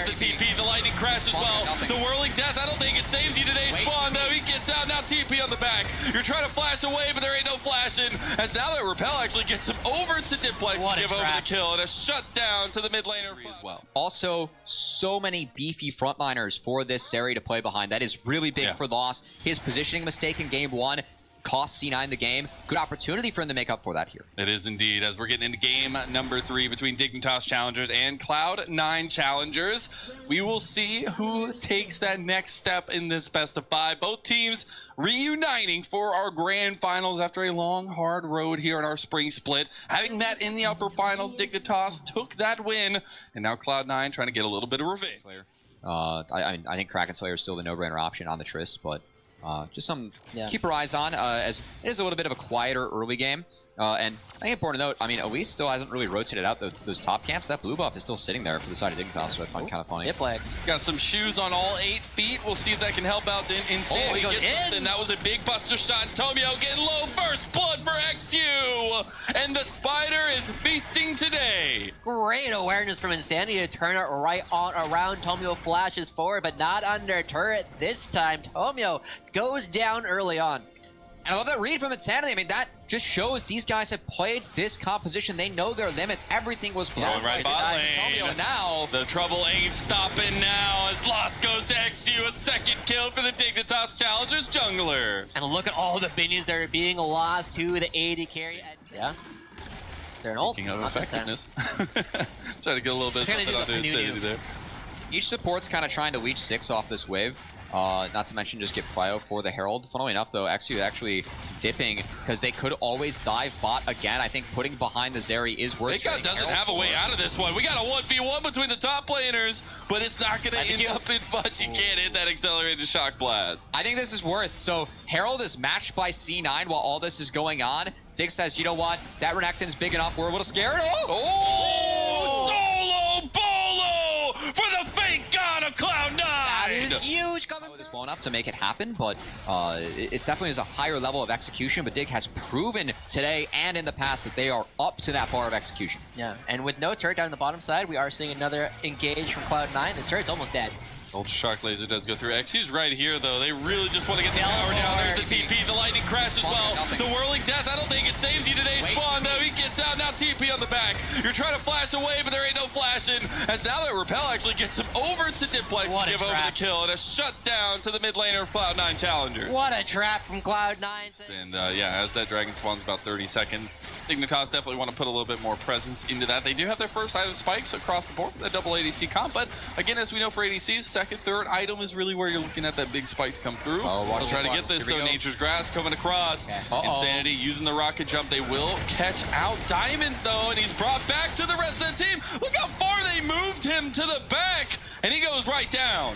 there's the TP, the lightning crash as well. The whirling death, I don't think it saves you today, Spawn, though. He gets out, now TP on the back. You're trying to flash away, but there ain't no flashing. As now that Repel actually gets him over to Diplex to give over the kill, and a shutdown to the mid laner as well. Also, so many beefy frontliners for this Zeri to play behind. That is really big for Lost. His positioning mistake in game 1 cost C9 the game. Good opportunity for him to make up for that here. It is indeed, as we're getting into game number 3 between Dignitas Challengers and Cloud9 Challengers. We will see who takes that next step in this best of 5. Both teams reuniting for our grand finals after a long, hard road here in our spring split. Having met in the upper finals, Dignitas took that win, and now Cloud9 trying to get a little bit of revenge. I think Kraken Slayer is still the no-brainer option on the Trist, but just some keep your eyes on, as it is a little bit of a quieter early game. And I think important to note, I mean, Elise still hasn't really rotated out those top camps. That blue buff is still sitting there for the side of Dignitas, so I find kind of funny. Diplex. Got some shoes on all 8 feet. We'll see if that can help out in Sandy. And that was a big buster shot. Tomio getting low first blood for Exyu. And the spider is feasting today. Great awareness from Insanity to turn it right on around. Tomio flashes forward, but not under turret this time. Tomio goes down early on. And I love that read from Insanity. I mean, that just shows these guys have played this composition. They know their limits. Everything was blown right bot lane. Now the trouble ain't stopping now as Lost goes to Exyu. A second kill for the Dignitas Challengers jungler. And look at all the minions that are being lost to the AD carry. Yeah. They're an ult. Speaking of effectiveness. Try to get a little bit of something onto Insanity there. Each support's kind of trying to leech 6 off this wave. Not to mention just get Prio for the Herald. Funnily enough, though, Exyu actually dipping because they could always dive bot again. I think putting behind the Zeri is worth it. Fakegod doesn't have a way out of this one. We got a 1v1 between the top laners, but it's not going to end up in much. You can't hit that accelerated shock blast. I think this is worth. So Herald is matched by C9 while all this is going on. Diggs says, you know what? That Renekton's big enough. We're a little scared. Solo bolo for the Fakegod of Cloud9. That is huge coming through. This well enough to make it happen, but it definitely is a higher level of execution. But Dig has proven today and in the past that they are up to that bar of execution. Yeah, and with no turret down on the bottom side, we are seeing another engage from Cloud9. This turret's almost dead. Ultra Shock Laser does go through. Exyu's right here, though. They really just want to get the power down. There's the TP, the lightning crash as well. The whirling death, I don't think it saves you today, Spawn, though. He gets out, now TP on the back. You're trying to flash away, but there ain't no flashing. As now that Repel actually gets him over to Diplex to give over the kill. And a shutdown to the mid laner of Cloud9 Challengers. What a trap from Cloud9. And yeah, as that dragon spawns about 30 seconds, Dignitas definitely want to put a little bit more presence into that. They do have their first item spikes across the board for the double ADC comp, but again, as we know for ADCs, second, third item is really where you're looking at that big spike to come through. We'll try to get this though. Nature's Grass coming across. Insanity using the rocket jump. They will catch out Diamond though, and he's brought back to the rest of the team. Look how far they moved him to the back, and he goes right down.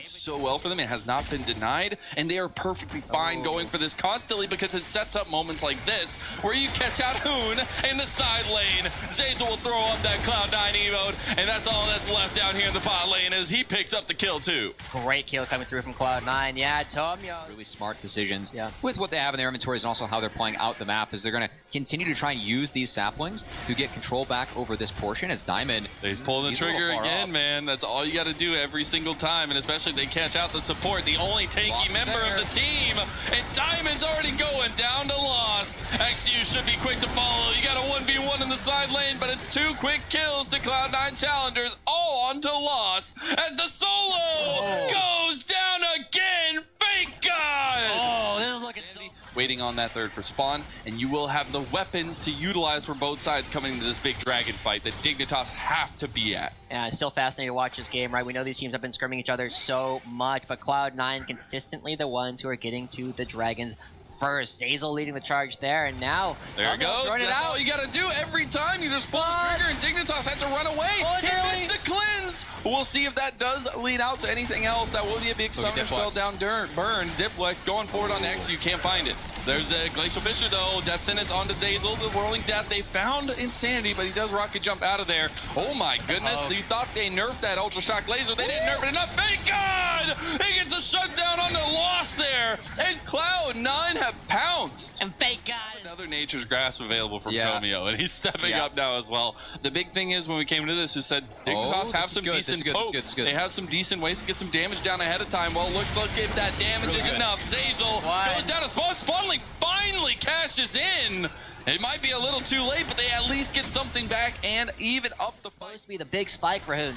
So well for them, it has not been denied, and they are perfectly fine going for this constantly because it sets up moments like this where you catch out Hoon in the side lane. Zeyzal will throw up that Cloud9 emote, and that's all that's left down here in the bot lane as he picks up the kill too. Great kill coming through from Cloud9. Yeah, Tomio. Really smart decisions with what they have in their inventories and also how they're playing out the map, is they're going to continue to try and use these saplings to get control back over this portion as Diamond. He's pulling the trigger again, man. That's all you got to do every single time, and especially they catch out the support, the only tanky member of the team, and Diamond's already going down to Lost. Exyu should be quick to follow. You got a 1v1 in the side lane, but it's 2 quick kills to Cloud9 Challengers, all onto Lost as the solo goes down again. Fakegod! This is looking so... Waiting on that third for spawn, and you will have the weapons to utilize for both sides coming into this big dragon fight that Dignitas have to be at. Yeah, it's still fascinating to watch this game, right? We know these teams have been scrimming each other so much, but Cloud9 consistently the ones who are getting to the dragons first. Zeyzal leading the charge there, and now there it goes. That's all you gotta do every time. You just pull the trigger, and Dignitas have to run away. He missed the cleanse. We'll see if that does lead out to anything else. That will be a big summer spell down burn. Diplex going forward on X. You can't find it. There's the Glacial Fissure though. Death Sentence onto Zeyzal. The Whirling Death. They found Insanity, but he does rocket jump out of there. Oh my goodness. You thought they nerfed that Ultra Shock Laser. They didn't nerf it enough. Fakegod! He gets a shutdown on the Lost there. And Cloud9 have pounced. And Fakegod. Another Nature's Grasp available from Tomio, and he's stepping up now as well. The big thing is when we came into this, who said Dignitas have some decent decent good, poke. this is good. They have some decent ways to get some damage down ahead of time. Well, looks like if that damage is enough, Zeyzal goes down to Spawn. Spawnling finally cashes in. It might be a little too late, but they at least get something back and even up the fight. Supposed to be the big spike for Hoon.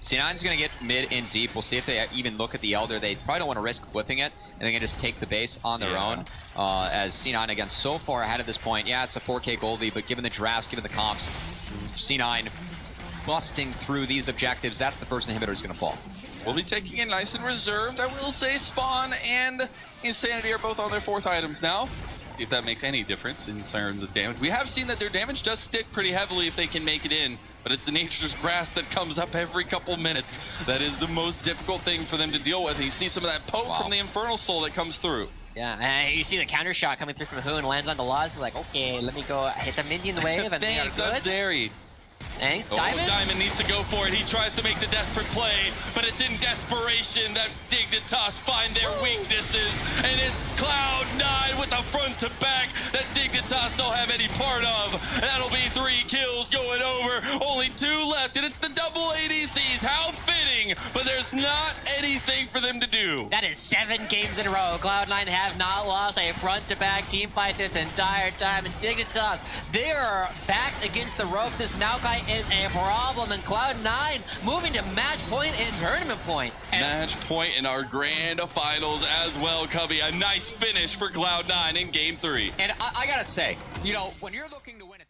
C9's going to get mid and deep. We'll see if they even look at the Elder. They probably don't want to risk flipping it, and they can just take the base on their own. As C9, again, so far ahead at this point. Yeah, it's a 4K gold lead, but given the drafts, given the comps, C9 busting through these objectives, that's the first inhibitor is going to fall. We'll be taking it nice and reserved. I will say Spawn and Insanity are both on their 4th items now. If that makes any difference in terms of damage. We have seen that their damage does stick pretty heavily if they can make it in, but it's the Nature's Grass that comes up every couple minutes. That is the most difficult thing for them to deal with. And you see some of that poke from the Infernal Soul that comes through. Yeah, and you see the counter shot coming through from Hoon, lands on the Loz, like, okay, let me go hit the minion wave, and Thanks, they are good. Zeri. Thanks, Oh, Diamond. Diamond needs to go for it. He tries to make the desperate play, but it's in desperation that Dignitas find their weaknesses, and it's Cloud9 with the front to back that Dignitas don't have any part of. That'll be 3 kills going over, only 2 left, and it's the double ADCs. How fitting, but there's not anything for them to do. That is 7 games in a row. Cloud9 have not lost a front-to-back team fight this entire time, and Dignitas, they are backs against the ropes. This Maokai is a problem, and Cloud9 moving to match point and tournament point. Match point in our grand finals as well, Cubby. A nice finish for Cloud9 in Game 3. And I gotta say, you know, when you're looking to win